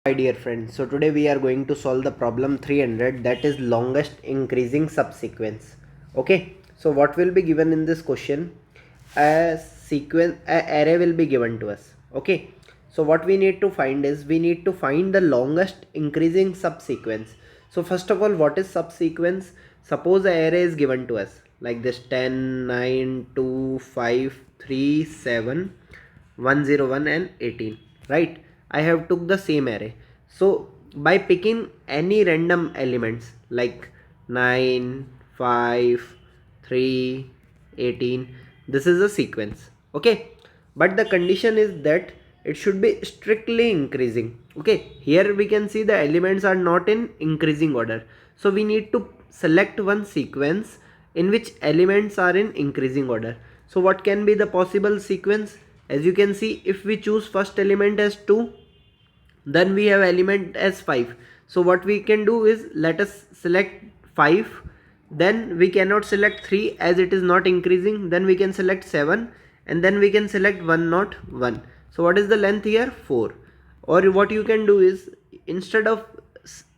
Hi dear friends, so today we are going to solve the problem 300, that is longest increasing subsequence. Okay, so what will be given in this question? A array will be given to us. Okay, so what we need to find is we need to find the longest increasing subsequence. So first of all, what is subsequence? Suppose the array is given to us like this: 10, 9, 2, 5, 3, 7, 101 and 18, right? I have took the same array. So by picking any random elements like 9, 5, 3, 18, this is a sequence. Okay, but the condition is that it should be strictly increasing. Okay, here we can see the elements are not in increasing order, so we need to select one sequence in which elements are in increasing order. So what can be the possible sequence? As you can see, if we choose first element as 2, then we have element as 5. So what we can do is, let us select 5, then we cannot select 3 as it is not increasing, then we can select 7, and then we can select 1 not 1. So what is the length here? 4. Or what you can do is, instead of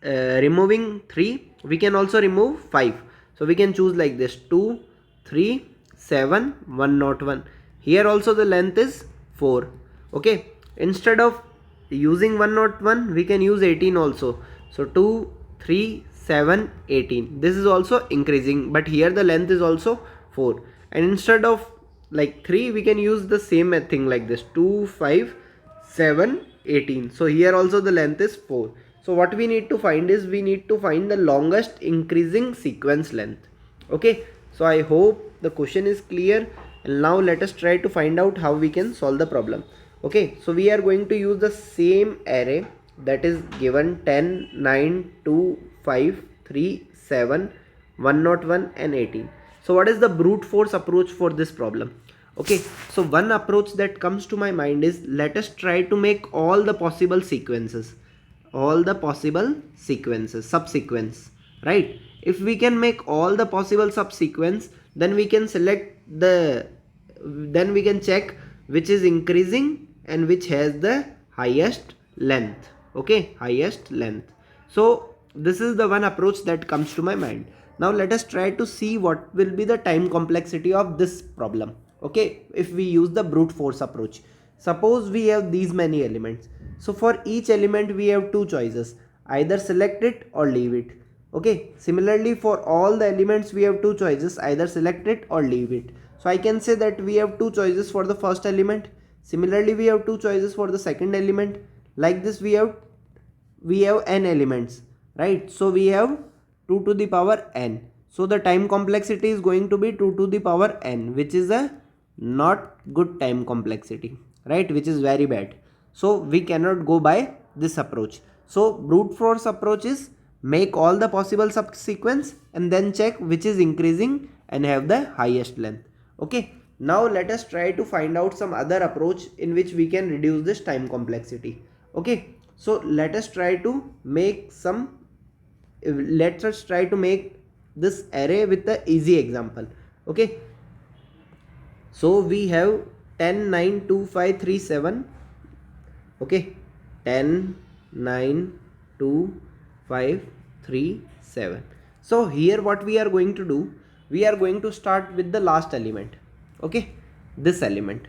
removing 3, we can also remove 5. So we can choose like this: 2, 3, 7, 1 not 1. Here also the length is 4. Okay, instead of using 1 not 1, we can use 18 also. So 2, 3, 7, 18. This is also increasing, but here the length is also 4. And instead of like 3, we can use the same thing like this: 2, 5, 7, 18. So here also the length is 4. So what we need to find is, we need to find the longest increasing sequence length. Okay, so I hope the question is clear, and now let us try to find out how we can solve the problem. Okay, so we are going to use the same array that is given: 10, 9, 2, 5, 3, 7, 101 and 18. So what is the brute force approach for this problem? Okay, so one approach that comes to my mind is, let us try to make all the possible sequences, subsequence, right? If we can make all the possible subsequence, then we can then we can check which is increasing and which has the highest length. Okay, highest length. So this is the one approach that comes to my mind. Now let us try to see what will be the time complexity of this problem. Okay, if we use the brute force approach, suppose we have these many elements. So for each element we have two choices: either select it or leave it. Okay, similarly for all the elements we have two choices: either select it or leave it. So I can say that we have two choices for the first element. Similarly, we have two choices for the second element. Like this, we have n elements, right? So we have 2 to the power n. So the time complexity is going to be 2 to the power n, which is a not good time complexity, right? Which is very bad. So we cannot go by this approach. So brute force approach is, make all the possible subsequence and then check which is increasing and have the highest length. Okay, now let us try to find out some other approach in which we can reduce this time complexity. Okay, so let us try to make this array with the easy example. Okay, so we have 10, 9, 2, 5, 3, 7. Okay, 10, 9, 2, 5, 3, 7. So here what we are going to do, we are going to start with the last element. Okay, this element.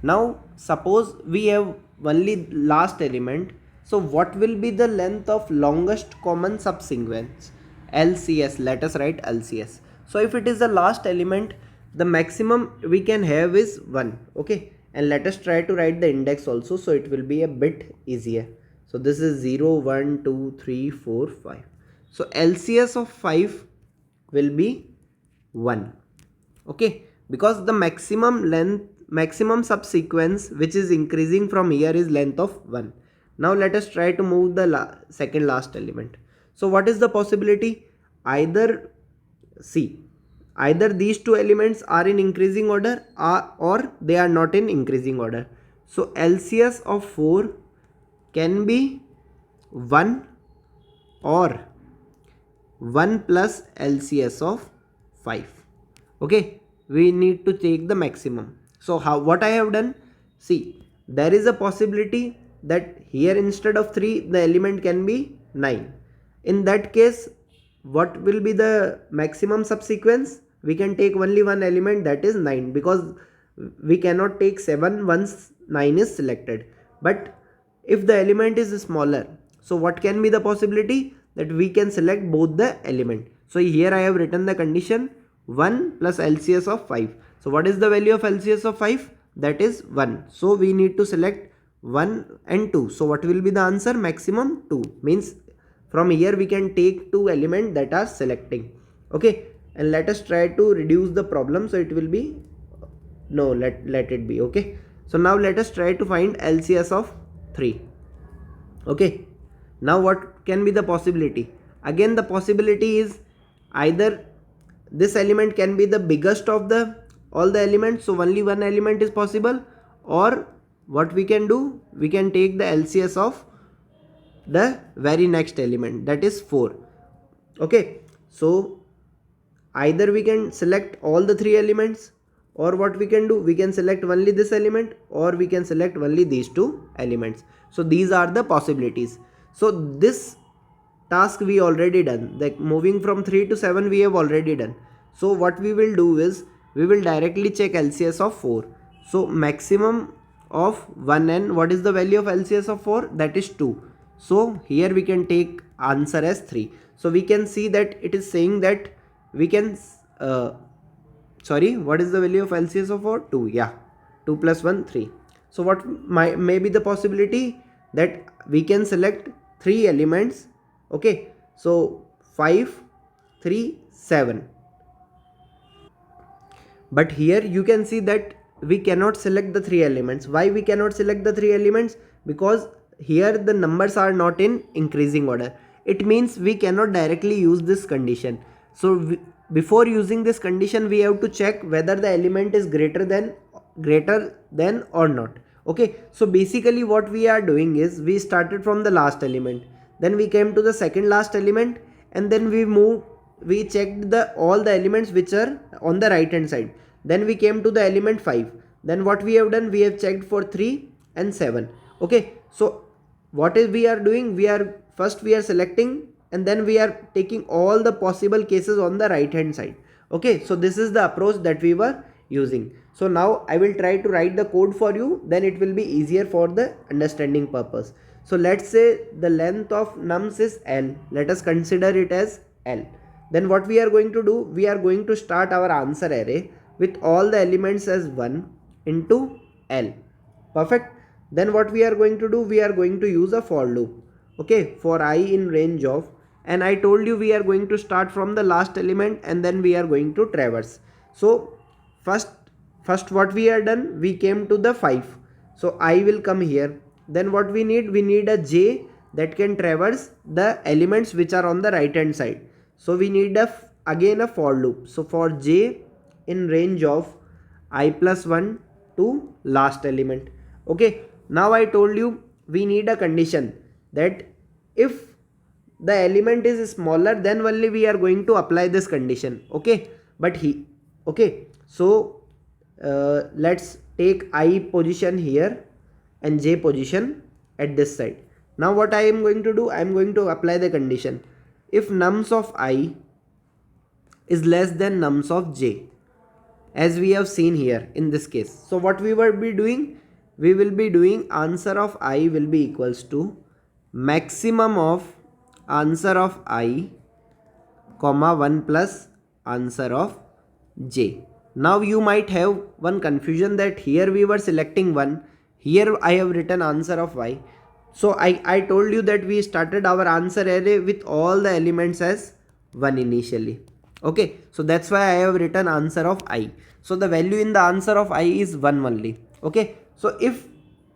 Now suppose we have only last element. So what will be the length of longest common subsequence? LCS. Let us write LCS. So if it is the last element, the maximum we can have is 1. Okay, and let us try to write the index also, so it will be a bit easier. So this is 0, 1, 2, 3, 4, 5. So LCS of 5 will be 1. Okay, because the maximum subsequence which is increasing from here is length of 1. Now let us try to move the second last element. So what is the possibility? Either these two elements are in increasing order, or they are not in increasing order. So LCS of 4 can be 1 or 1 plus LCS of 5. Okay, we need to take the maximum. So what I have done, see, there is a possibility that here instead of 3 the element can be 9. In that case, what will be the maximum subsequence? We can take only one element, that is 9, because we cannot take 7 once 9 is selected. But if the element is smaller, so what can be the possibility? That we can select both the element. So here I have written the condition 1 plus LCS of 5. So what is the value of LCS of 5? That is 1. So we need to select 1 and 2. So what will be the answer? Maximum 2. Means from here we can take 2 elements that are selecting. Okay, and let us try to reduce the problem. So it will be, no, let it be. Okay, so now let us try to find LCS of 3. Okay, now what can be the possibility? Again the possibility is either this element can be the biggest of the all the elements, so only one element is possible, or what we can do, we can take the LCS of the very next element, that is 4. Okay, so either we can select all the 3 elements, or what we can do, we can select only this element, or we can select only these 2 elements. So these are the possibilities. So this task we already done, like moving from 3 to 7 we have already done. So what we will do is we will directly check LCS of 4. So maximum of 1, and what is the value of LCS of 4? That is 2. So here we can take answer as 3. So we can see that it is saying that we can sorry, what is the value of LCS of 4? 2. Yeah, 2 plus 1 3. So what may be the possibility? That we can select 3 elements. Okay, so 5 3 7. But here you can see that we cannot select the 3 elements. Why we cannot select the 3 elements? Because here the numbers are not in increasing order. It means we cannot directly use this condition. So before using this condition we have to check whether the element is greater than or not. Okay, so basically what we are doing is we started from the last element, then we came to the second last element, and then we checked all the elements which are on the right hand side. Then we came to the element 5. Then what we have done, we have checked for 3 and 7. Okay, so what is we are doing, we are selecting, and then we are taking all the possible cases on the right hand side. Okay, so this is the approach that we were using. So now I will try to write the code for you, then it will be easier for the understanding purpose. So let's say the length of nums is L. Let us consider it as L. Then what we are going to do, we are going to start our answer array with all the elements as 1 into L. Perfect. Then what we are going to do, we are going to use a for loop. Okay, for I in range of, and I told you we are going to start from the last element and then we are going to traverse. So first what we are done, we came to the 5. So I will come here. Then what we need a j that can traverse the elements which are on the right hand side. So we need again a for loop. So for j in range of I plus 1 to last element. Okay, now I told you we need a condition that if the element is smaller, then only we are going to apply this condition. Okay, but okay, so let's take I position here and j position at this side. Now what I am going to do, I am going to apply the condition if nums of I is less than nums of j, as we have seen here in this case. So what we will be doing, we will be doing answer of I will be equals to maximum of answer of I comma 1 plus answer of j. Now you might have one confusion that here we were selecting 1, here I have written answer of y. So I told you that we started our answer array with all the elements as 1 initially. Okay, so that's why I have written answer of I. So the value in the answer of I is 1 only. Okay, so if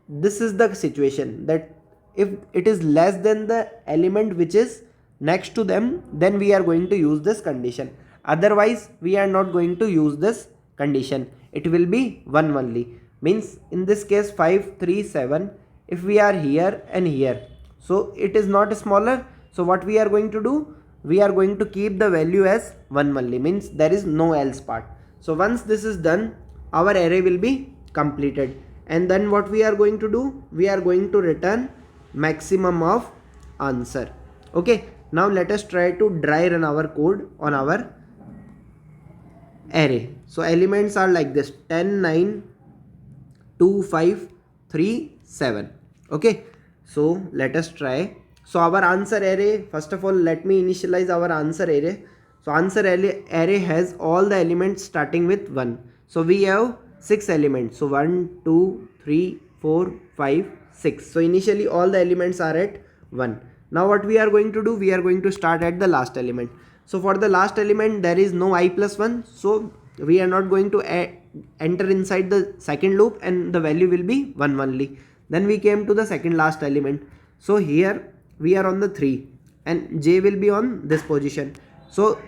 this is the situation, that if it is less than the element which is next to them, then we are going to use this condition. Otherwise we are not going to use this condition. It will be 1 only. Means in this case 5 3 7, if we are here and here, so it is not smaller. So what we are going to do, we are going to keep the value as 1 only, means there is no else part. So once this is done, our array will be completed, and then what we are going to do, we are going to return maximum of answer. Okay, now let us try to dry run our code on our array. So elements are like this: 10, 9, 2, 5, 3, 7. Okay, so let us try. So our answer array, first of all let me initialize our answer array. So answer array has all the elements starting with 1. So we have 6 elements. So 1, 2, 3, 4, 5, 6. So initially all the elements are at 1. Now what we are going to do, we are going to start at the last element. So for the last element there is no I plus 1. So we are not going to enter inside the second loop, and the value will be 1 only. Then we came to the second last element. So here we are on the 3 and j will be on this position. So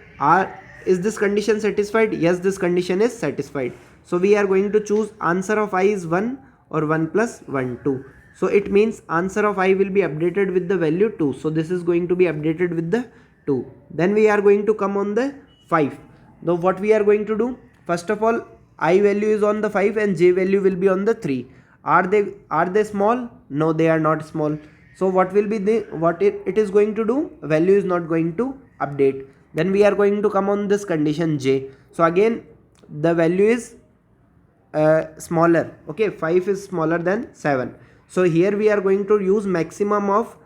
is this condition satisfied? Yes, this condition is satisfied. So we are going to choose answer of I is 1 or 1 plus 1, 2. So it means answer of I will be updated with the value 2. So this is going to be updated with the 2. Then we are going to come on the 5. Now what we are going to do, first of all I value is on the 5 and j value will be on the 3. Are they small? No, they are not small. So what will be it is going to do, value is not going to update. Then we are going to come on this condition j. So again the value is smaller. Okay, 5 is smaller than 7. So here we are going to use maximum of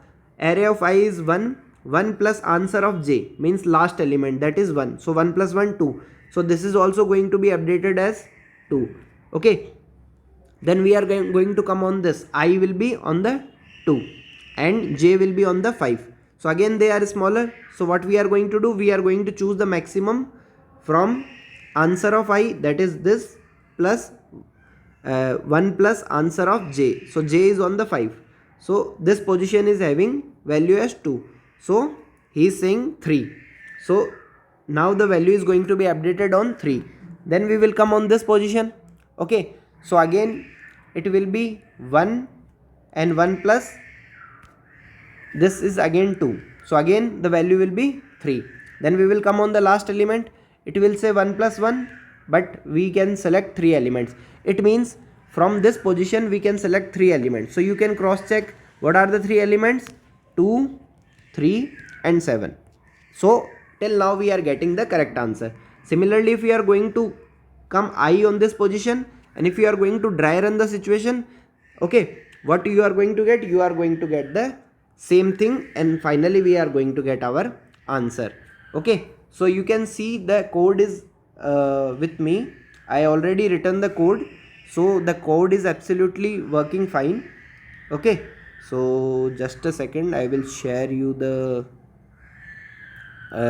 array of I is 1. 1 plus answer of j means last element, that is 1. So 1 plus 1, 2. So this is also going to be updated as 2. Okay, then we are going to come on this. I will be on the 2 and j will be on the 5. So again they are smaller. So what we are going to do, we are going to choose the maximum from answer of I, that is this, plus 1 plus answer of j. So j is on the 5. So this position is having value as 2. So he is saying 3. So now the value is going to be updated on 3. Then we will come on this position. Okay, so again it will be 1 and 1 plus this is again 2. So again the value will be 3. Then we will come on the last element. It will say 1 plus 1, but we can select 3 elements. It means from this position we can select 3 elements. So you can cross check what are the 3 elements: 2, 3 and 7. So till now we are getting the correct answer. Similarly, if we are going to come I on this position and if you are going to dry run the situation, okay, what you are going to get, you are going to get the same thing, and finally we are going to get our answer. Okay, so you can see the code is with me. I already written the code, so the code is absolutely working fine. Okay, so just a second, I will share you the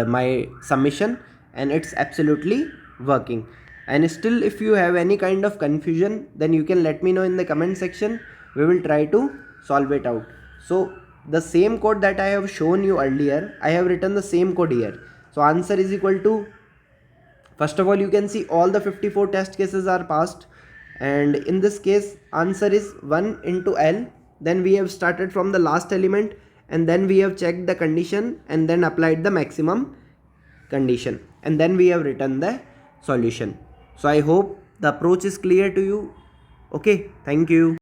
my submission, and it's absolutely working. And still if you have any kind of confusion, then you can let me know in the comment section. We will try to solve it out. So the same code that I have shown you earlier, I have written the same code here. So answer is equal to, first of all you can see all the 54 test cases are passed, and in this case answer is 1 into L. Then we have started from the last element, and then we have checked the condition and then applied the maximum condition, and then we have written the solution. So I hope the approach is clear to you. Okay, thank you.